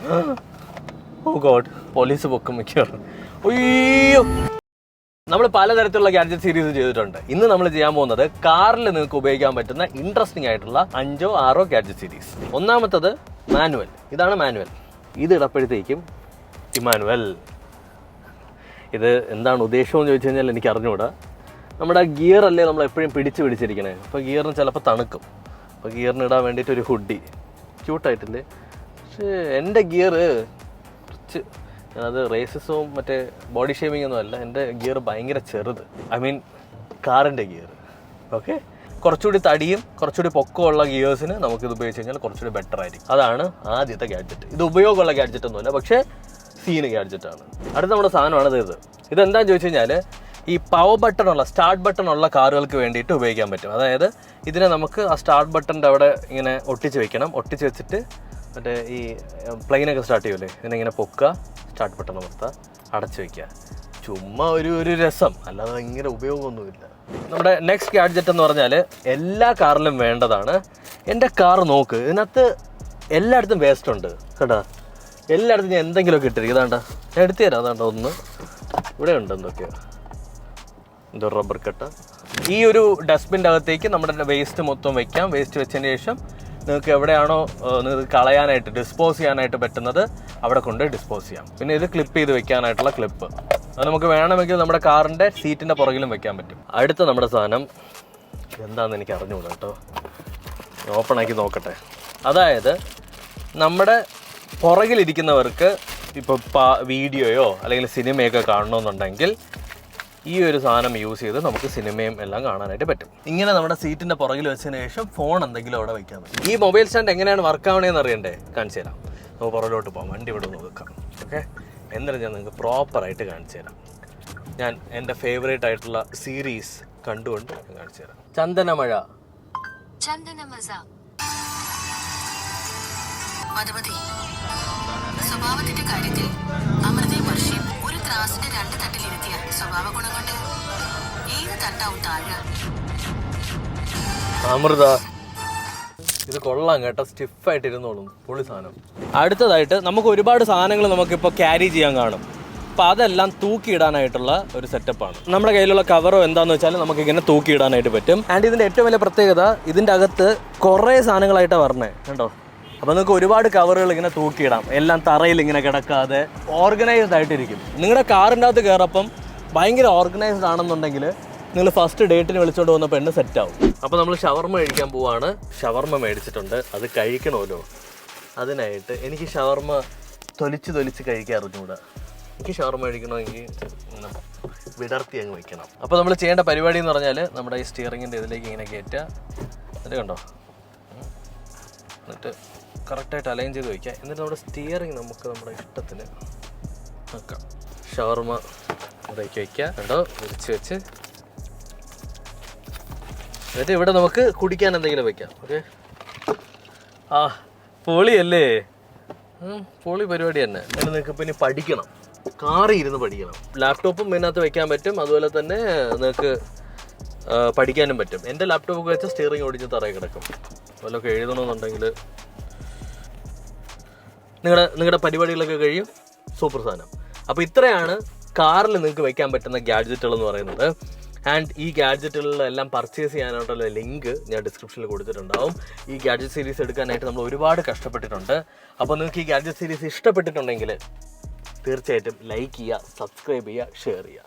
ഓ God, police പൊക്കും മിക്കവാറും. അയ്യോ, നമ്മൾ പലതരത്തിലുള്ള ഗാഡ്ജറ്റ് സീരീസ് ചെയ്തിട്ടുണ്ട്. ഇന്ന് നമ്മൾ ചെയ്യാൻ പോകുന്നത് കാറിൽ നിങ്ങൾക്ക് ഉപയോഗിക്കാൻ പറ്റുന്ന ഇൻട്രസ്റ്റിംഗ് ആയിട്ടുള്ള 5-6 ഗാഡ്ജറ്റ് സീരീസ്. ഒന്നാമത്തത് മാനുവൽ. ഇതാണ് മാനുവൽ. ഇത് ഇടപ്പോഴത്തേക്കും ഇമാനുവൽ. ഇത് എന്താണ് ഉദ്ദേശം എന്ന് ചോദിച്ചു കഴിഞ്ഞാൽ എനിക്ക് അറിഞ്ഞുകൂടാ. നമ്മുടെ ഗിയർ അല്ലേ നമ്മൾ എപ്പോഴും പിടിച്ചിരിക്കണേ. അപ്പോൾ ഗിയറിന് ചിലപ്പോൾ തണുക്കും. അപ്പോൾ ഗിയറിന് ഇടാൻ വേണ്ടിയിട്ട് ഒരു ഹുഡി. ക്യൂട്ടായിട്ടില്ലേ? പക്ഷേ എൻ്റെ ഗിയർ കുറച്ച്, അത് റേസിസവും മറ്റേ ബോഡി ഷേമിംഗ് ഒന്നും അല്ല. എൻ്റെ ഗിയർ ഭയങ്കര ചെറുത്. ഐ മീൻ കാറിൻ്റെ ഗിയർ. ഓക്കെ, കുറച്ചുകൂടി തടിയും കുറച്ചുകൂടി പൊക്കമുള്ള ഗിയേഴ്സിന് നമുക്കിത് ഉപയോഗിച്ച് കഴിഞ്ഞാൽ കുറച്ചുകൂടി ബെറ്റർ ആയിരിക്കും. അതാണ് ആദ്യത്തെ ഗാഡ്ജറ്റ്. ഇത് ഉപയോഗമുള്ള ഗാഡ്ജറ്റ് ഒന്നുമല്ല, പക്ഷേ സീന് ഗാഡ്ജറ്റാണ്. അടുത്ത നമ്മുടെ സാധനമാണ് ഇത്. ഇതെന്താണെന്ന് ചോദിച്ചു കഴിഞ്ഞാൽ ഈ പവർ ബട്ടണുള്ള, സ്റ്റാർട്ട് ബട്ടണുള്ള കാറുകൾക്ക് വേണ്ടിയിട്ട് ഉപയോഗിക്കാൻ പറ്റും. അതായത് ഇതിനെ നമുക്ക് ആ സ്റ്റാർട്ട് ബട്ടൻ്റെ അവിടെ ഇങ്ങനെ ഒട്ടിച്ച് വെക്കണം. ഒട്ടിച്ച് വെച്ചിട്ട് മറ്റേ ഈ പ്ലെയിനൊക്കെ സ്റ്റാർട്ട് ചെയ്യൂലേ, ഇതിനെങ്ങനെ പൊക്കുക, സ്റ്റാർട്ട് ബട്ടൺ അമർത്തുക, അടച്ചു വയ്ക്കുക. ചുമ്മാ ഒരു രസം, അല്ലാതെ ഇങ്ങനെ ഉപയോഗമൊന്നുമില്ല. നമ്മുടെ നെക്സ്റ്റ് ഗാഡ്ജറ്റ് എന്ന് പറഞ്ഞാൽ എല്ലാ കാറിലും വേണ്ടതാണ്. എൻ്റെ കാർ നോക്ക്, ഇതിനകത്ത് എല്ലായിടത്തും വേസ്റ്റ് ഉണ്ട് കേട്ടോ. എല്ലായിടത്തും ഞാൻ എന്തെങ്കിലുമൊക്കെ ഇട്ടിരിക്കും. ഇതാണ്ട ഞാൻ എടുത്തു തരാം. അതാണ്ട ഒന്ന് ഇവിടെ ഉണ്ട് എന്തൊക്കെയോ, എന്തോ റബ്ബർ കട്ട. ഈ ഒരു ഡസ്റ്റ്ബിൻ്റെ അകത്തേക്ക് നമ്മുടെ വേസ്റ്റ് മൊത്തം വയ്ക്കാം. വേസ്റ്റ് വെച്ചതിന് ശേഷം നിങ്ങൾക്ക് എവിടെയാണോ നിങ്ങൾക്ക് കളയാനായിട്ട്, ഡിസ്പോസ് ചെയ്യാനായിട്ട് പറ്റുന്നത് അവിടെ കൊണ്ട് ഡിസ്പോസ് ചെയ്യാം. പിന്നെ ഇത് ക്ലിപ്പ് ചെയ്ത് വെക്കാനായിട്ടുള്ള ക്ലിപ്പ്, അത് നമുക്ക് വേണമെങ്കിൽ നമ്മുടെ കാറിൻ്റെ സീറ്റിൻ്റെ പുറകിലും വെക്കാൻ പറ്റും. അടുത്ത നമ്മുടെ സാധനം എന്താണെന്ന് എനിക്ക് അറിഞ്ഞുകൂടാ കേട്ടോ. ഓപ്പൺ ആക്കി നോക്കട്ടെ. അതായത് നമ്മുടെ പുറകിലിരിക്കുന്നവർക്ക് ഇപ്പോൾ വീഡിയോയോ അല്ലെങ്കിൽ സിനിമയൊക്കെ കാണണമെന്നുണ്ടെങ്കിൽ ഈ ഒരു സാധനം യൂസ് ചെയ്ത് നമുക്ക് സിനിമയും എല്ലാം കാണാനായിട്ട് പറ്റും. ഇങ്ങനെ നമ്മുടെ സീറ്റിൻ്റെ പുറകിൽ വെച്ചതിന് ശേഷം ഫോൺ എന്തെങ്കിലും അവിടെ വയ്ക്കാൻ പറ്റും. ഈ മൊബൈൽ സ്റ്റാൻഡ് എങ്ങനെയാണ് വർക്ക് ആവണേന്ന് അറിയണ്ടേ? കാണിച്ചു തരാം. നമുക്ക് പുറകിലോട്ട് പോകാം. വണ്ടി ഇവിടെ നോക്കാം. ഓക്കെ, എന്നിട്ട് ഞാൻ നിങ്ങൾക്ക് പ്രോപ്പറായിട്ട് കാണിച്ചു തരാം. ഞാൻ എൻ്റെ ഫേവറേറ്റ് ആയിട്ടുള്ള സീരീസ് കണ്ടുകൊണ്ട് കാണിച്ചു തരാം. ചന്ദനമഴ. സ്വഭാവത്തിന്റെ കാര്യത്തിൽ അമൃതയും വർഷയും ഒരു ത്രാസിന്റെ 2 തട്ടിലിരുത്തിയ സ്വഭാവ ഗുണം കൊണ്ട് ഏത് തട്ടാവും താഴെ. അമൃത, ഇത് കൊള്ളാം കേട്ടോ. സ്റ്റിഫായിട്ടിരുന്നോളും, പൊളി സാധനം. അടുത്തതായിട്ട് നമുക്ക് ഒരുപാട് സാധനങ്ങൾ നമുക്കിപ്പോൾ ക്യാരി ചെയ്യാൻ കാണും. അപ്പോൾ അതെല്ലാം തൂക്കിയിടാനായിട്ടുള്ള ഒരു സെറ്റപ്പാണ്. നമ്മുടെ കയ്യിലുള്ള കവറോ എന്താണെന്ന് വെച്ചാൽ നമുക്കിങ്ങനെ തൂക്കിയിടാനായിട്ട് പറ്റും. ആൻഡ് ഇതിൻ്റെ ഏറ്റവും വലിയ പ്രത്യേകത, ഇതിൻ്റെ അകത്ത് കുറേ സാധനങ്ങളായിട്ടാണ് വരണേ കേട്ടോ. അപ്പോൾ നിങ്ങൾക്ക് ഒരുപാട് കവറുകൾ ഇങ്ങനെ തൂക്കിയിടാം. എല്ലാം തറയിൽ ഇങ്ങനെ കിടക്കാതെ ഓർഗനൈസ്ഡ് ആയിട്ടിരിക്കും. നിങ്ങളുടെ കാറിൻ്റെ അകത്ത് കയറപ്പം ഭയങ്കര ഓർഗനൈസ്ഡ് ആണെന്നുണ്ടെങ്കിൽ നിങ്ങൾ ഫസ്റ്റ് ഡേറ്റിന് വിളിച്ചുകൊണ്ട് വന്ന പെണ്ണ് സെറ്റാവും. അപ്പോൾ നമ്മൾ ഷവർമ കഴിക്കാൻ പോവാണ്. ഷവർമ മേടിച്ചിട്ടുണ്ട്. അത് കഴിക്കണമല്ലോ. അതിനായിട്ട് എനിക്ക് ഷവർമ തൊലിച്ച് കഴിക്കാൻ അറിഞ്ഞുകൂടാ. എനിക്ക് ഷവർമ കഴിക്കണമെങ്കിൽ വിടർത്തി അങ്ങ് വയ്ക്കണം. അപ്പോൾ നമ്മൾ ചെയ്യേണ്ട പരിപാടി എന്ന് പറഞ്ഞാൽ നമ്മുടെ ഈ സ്റ്റിയറിങ്ങിൻ്റെ ഇതിലേക്ക് ഇങ്ങനെ കയറ്റുക. അത് കണ്ടോ, എന്നിട്ട് കറക്റ്റായിട്ട് അലൈൻ ചെയ്ത് വയ്ക്കുക. എന്നിട്ട് നമ്മുടെ സ്റ്റിയറിങ് നമുക്ക് നമ്മുടെ ഇഷ്ടത്തിന് വെക്കാം. ഷവർമ അതിലേക്ക് വയ്ക്കുക. കണ്ടോ, വിരിച്ച് വെച്ച് എന്നിട്ട് ഇവിടെ നമുക്ക് കുടിക്കാൻ എന്തെങ്കിലും വയ്ക്കാം. ഓക്കെ, ആ പൊളിയല്ലേ? പൊളി പരിപാടി തന്നെ. അതിന് നിങ്ങൾക്ക് പിന്നെ പഠിക്കണം, കാറിൽ ഇരുന്ന് പഠിക്കണം. ലാപ്ടോപ്പും ഇതിനകത്ത് വെക്കാൻ പറ്റും. അതുപോലെ തന്നെ നിങ്ങൾക്ക് പഠിക്കാനും പറ്റും. എൻ്റെ ലാപ്ടോപ്പൊക്കെ വെച്ച് സ്റ്റിയറിങ് ഓടിച്ച് തറയിൽ കിടക്കും. വല്ലതൊക്കെ എഴുതണമെന്നുണ്ടെങ്കിൽ നിങ്ങളുടെ പരിപാടികളൊക്കെ കഴിയും. സൂപ്പർ സാധനം. അപ്പോൾ ഇത്രയാണ് കാറിൽ നിങ്ങൾക്ക് വയ്ക്കാൻ പറ്റുന്ന ഗാഡ്ജറ്റുകൾ എന്ന് പറയുന്നത്. ആൻഡ് ഈ ഗാഡ്ജറ്റുകളിലെല്ലാം പർച്ചേസ് ചെയ്യാനായിട്ടുള്ള ലിങ്ക് ഞാൻ ഡിസ്ക്രിപ്ഷനിൽ കൊടുത്തിട്ടുണ്ടാവും. ഈ ഗാഡ്ജറ്റ് സീരീസ് എടുക്കാനായിട്ട് നമ്മൾ ഒരുപാട് കഷ്ടപ്പെട്ടിട്ടുണ്ട്. അപ്പോൾ നിങ്ങൾക്ക് ഈ ഗാഡ്ജറ്റ് സീരീസ് ഇഷ്ടപ്പെട്ടിട്ടുണ്ടെങ്കിൽ തീർച്ചയായിട്ടും ലൈക്ക് ചെയ്യുക, സബ്സ്ക്രൈബ് ചെയ്യുക, ഷെയർ ചെയ്യുക.